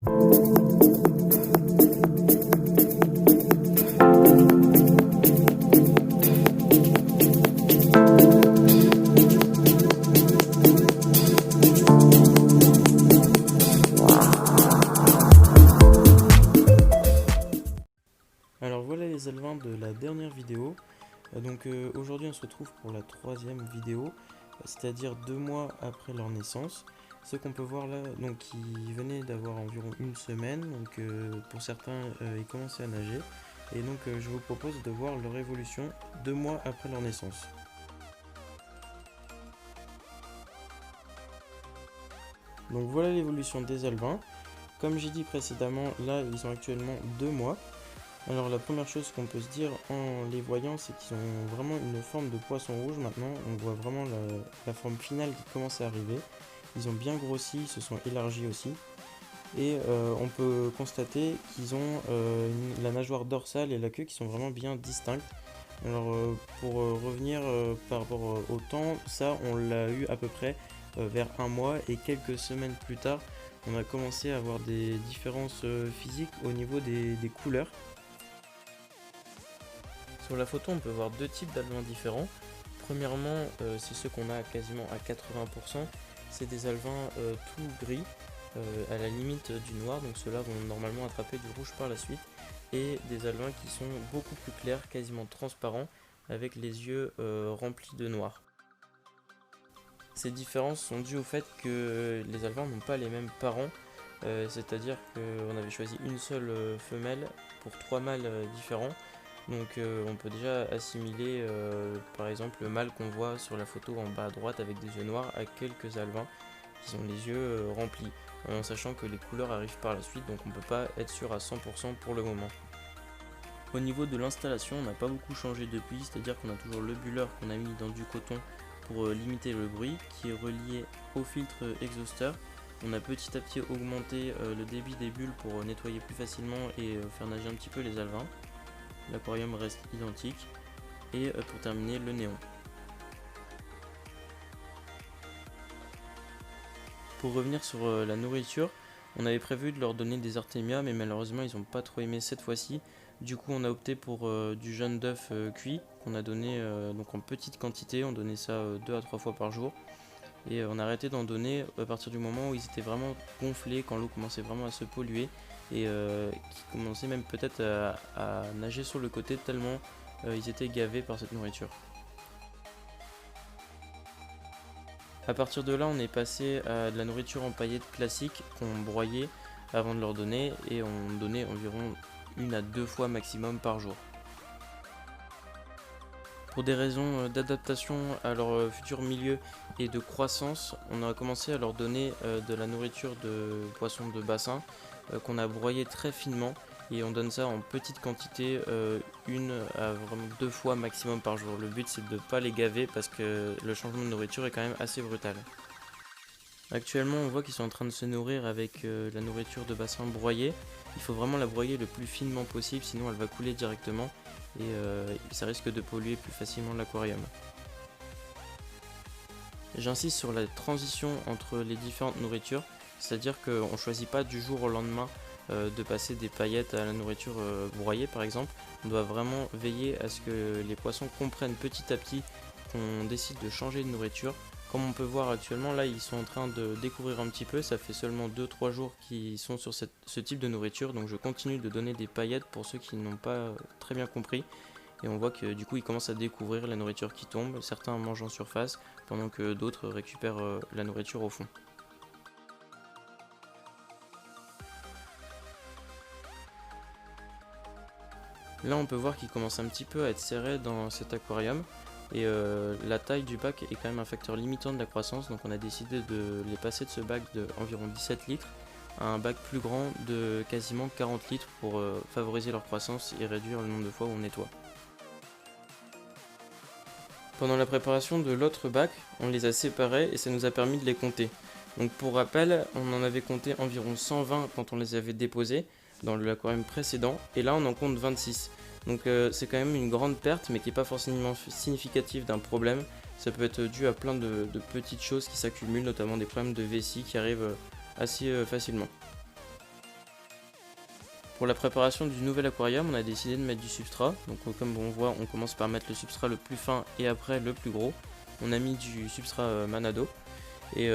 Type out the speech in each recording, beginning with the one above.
Alors voilà les alevins de la dernière vidéo. Aujourd'hui on se retrouve pour la troisième vidéo, c'est-à-dire 2 mois après leur naissance. Ce qu'on peut voir là, donc ils venaient d'avoir environ une semaine, pour certains ils commençaient à nager. Et je vous propose de voir leur évolution 2 mois après leur naissance. Donc voilà l'évolution des alevins. Comme j'ai dit précédemment, là ils ont actuellement 2 mois. Alors la première chose qu'on peut se dire en les voyant, c'est qu'ils ont vraiment une forme de poisson rouge maintenant. On voit vraiment la forme finale qui commence à arriver. Ils ont bien grossi, ils se sont élargis aussi. Et on peut constater qu'ils ont la nageoire dorsale et la queue qui sont vraiment bien distinctes. Alors pour revenir par rapport au temps, ça on l'a eu à peu près vers un mois, et quelques semaines plus tard, on a commencé à avoir des différences physiques au niveau des couleurs. Sur la photo, on peut voir deux types d'alevins différents. Premièrement, c'est ceux qu'on a quasiment à 80%. C'est des alevins tout gris, à la limite du noir. Donc ceux-là vont normalement attraper du rouge par la suite. Et des alevins qui sont beaucoup plus clairs, quasiment transparents, avec les yeux remplis de noir. Ces différences sont dues au fait que les alevins n'ont pas les mêmes parents. C'est-à-dire qu'on avait choisi une seule femelle pour 3 mâles différents. On peut déjà assimiler par exemple le mâle qu'on voit sur la photo en bas à droite avec des yeux noirs à quelques alevins qui ont les yeux remplis, en sachant que les couleurs arrivent par la suite, donc on ne peut pas être sûr à 100% pour le moment. Au niveau de l'installation, on n'a pas beaucoup changé depuis, c'est-à-dire qu'on a toujours le bulleur qu'on a mis dans du coton pour limiter le bruit, qui est relié au filtre exhausteur. On a petit à petit augmenté le débit des bulles pour nettoyer plus facilement et faire nager un petit peu les alevins. L'aquarium reste identique. Et pour terminer, le néon. Pour revenir sur la nourriture, on avait prévu de leur donner des artémias, mais malheureusement ils n'ont pas trop aimé cette fois-ci. Du coup on a opté pour du jaune d'œuf cuit qu'on a donné en petite quantité. On donnait ça 2 à 3 fois par jour. Et on a arrêté d'en donner à partir du moment où ils étaient vraiment gonflés, quand l'eau commençait vraiment à se polluer et qui commençaient même peut-être à nager sur le côté tellement ils étaient gavés par cette nourriture. A partir de là, on est passé à de la nourriture en paillettes classique qu'on broyait avant de leur donner, et on donnait environ 1 à 2 fois maximum par jour. Pour des raisons d'adaptation à leur futur milieu et de croissance, on a commencé à leur donner de la nourriture de poissons de bassin qu'on a broyé très finement, et on donne ça en petite quantité, 1 à vraiment 2 fois maximum par jour. Le but c'est de ne pas les gaver parce que le changement de nourriture est quand même assez brutal. Actuellement on voit qu'ils sont en train de se nourrir avec la nourriture de bassin broyée. Il faut vraiment la broyer le plus finement possible, sinon elle va couler directement et ça risque de polluer plus facilement l'aquarium. J'insiste sur la transition entre les différentes nourritures, c'est-à-dire qu'on ne choisit pas du jour au lendemain de passer des paillettes à la nourriture broyée par exemple. On doit vraiment veiller à ce que les poissons comprennent petit à petit qu'on décide de changer de nourriture. Comme on peut voir actuellement, là ils sont en train de découvrir un petit peu, ça fait seulement 2-3 jours qu'ils sont sur ce type de nourriture, donc je continue de donner des paillettes pour ceux qui n'ont pas très bien compris. Et on voit que du coup ils commencent à découvrir la nourriture qui tombe, certains mangent en surface, pendant que d'autres récupèrent la nourriture au fond. Là on peut voir qu'ils commencent un petit peu à être serrés dans cet aquarium. Et la taille du bac est quand même un facteur limitant de la croissance, donc on a décidé de les passer de ce bac de environ 17 litres à un bac plus grand de quasiment 40 litres pour favoriser leur croissance et réduire le nombre de fois où on nettoie. Pendant la préparation de l'autre bac, on les a séparés et ça nous a permis de les compter. Donc pour rappel, on en avait compté environ 120 quand on les avait déposés dans l'aquarium précédent, et là on en compte 26. Donc c'est quand même une grande perte, mais qui n'est pas forcément significative d'un problème. Ça peut être dû à plein de petites choses qui s'accumulent, notamment des problèmes de vessie qui arrivent assez facilement. Pour la préparation du nouvel aquarium, on a décidé de mettre du substrat. Donc comme on voit, on commence par mettre le substrat le plus fin et après le plus gros. On a mis du substrat Manado. Et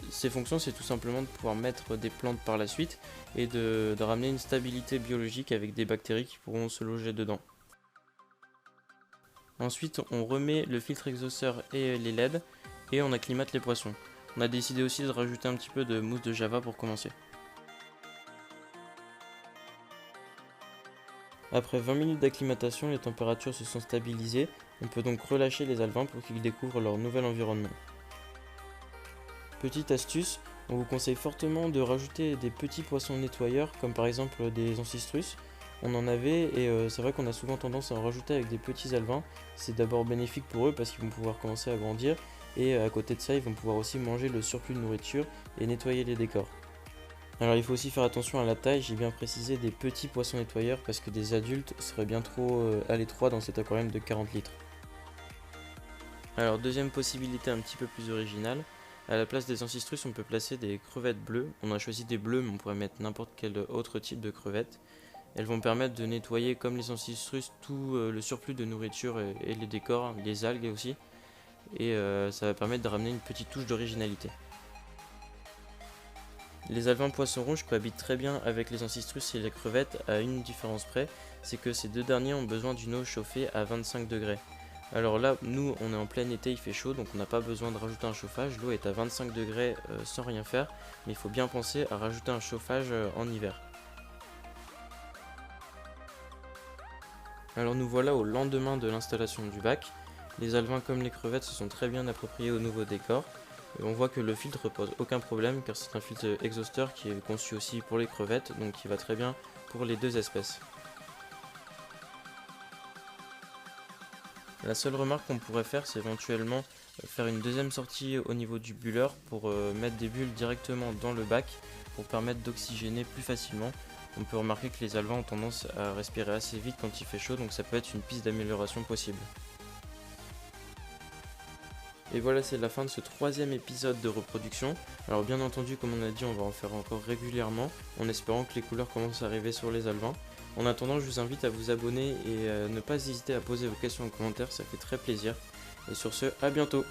ses fonctions, c'est tout simplement de pouvoir mettre des plantes par la suite et de ramener une stabilité biologique avec des bactéries qui pourront se loger dedans. Ensuite, on remet le filtre exhausteur et les LED et on acclimate les poissons. On a décidé aussi de rajouter un petit peu de mousse de java pour commencer. Après 20 minutes d'acclimatation, les températures se sont stabilisées. On peut donc relâcher les alevins pour qu'ils découvrent leur nouvel environnement. Petite astuce, on vous conseille fortement de rajouter des petits poissons nettoyeurs comme par exemple des ancistrus. On en avait et c'est vrai qu'on a souvent tendance à en rajouter avec des petits alevins. C'est d'abord bénéfique pour eux parce qu'ils vont pouvoir commencer à grandir et à côté de ça ils vont pouvoir aussi manger le surplus de nourriture et nettoyer les décors. Alors il faut aussi faire attention à la taille, j'ai bien précisé des petits poissons nettoyeurs parce que des adultes seraient bien trop à l'étroit dans cet aquarium de 40 litres. Alors deuxième possibilité un petit peu plus originale, à la place des ancistrus on peut placer des crevettes bleues. On a choisi des bleus mais on pourrait mettre n'importe quel autre type de crevettes. Elles vont permettre de nettoyer comme les ancistrus tout le surplus de nourriture et les décors, les algues aussi. Et ça va permettre de ramener une petite touche d'originalité. Les alevins poissons rouges cohabitent très bien avec les ancistrus et les crevettes à une différence près, c'est que ces deux derniers ont besoin d'une eau chauffée à 25 degrés. Alors là, nous on est en plein été, il fait chaud, donc on n'a pas besoin de rajouter un chauffage, l'eau est à 25 degrés sans rien faire, mais il faut bien penser à rajouter un chauffage en hiver. Alors nous voilà au lendemain de l'installation du bac. Les alevins comme les crevettes se sont très bien appropriés au nouveau décor. Et on voit que le filtre pose aucun problème car c'est un filtre exhausteur qui est conçu aussi pour les crevettes, donc qui va très bien pour les deux espèces. La seule remarque qu'on pourrait faire, c'est éventuellement faire une deuxième sortie au niveau du bulleur pour mettre des bulles directement dans le bac pour permettre d'oxygéner plus facilement. On peut remarquer que les alevins ont tendance à respirer assez vite quand il fait chaud, donc ça peut être une piste d'amélioration possible. Et voilà, c'est la fin de ce troisième épisode de reproduction. Alors bien entendu, comme on a dit, on va en faire encore régulièrement, en espérant que les couleurs commencent à arriver sur les alevins. En attendant, je vous invite à vous abonner et ne pas hésiter à poser vos questions en commentaire, ça fait très plaisir. Et sur ce, à bientôt!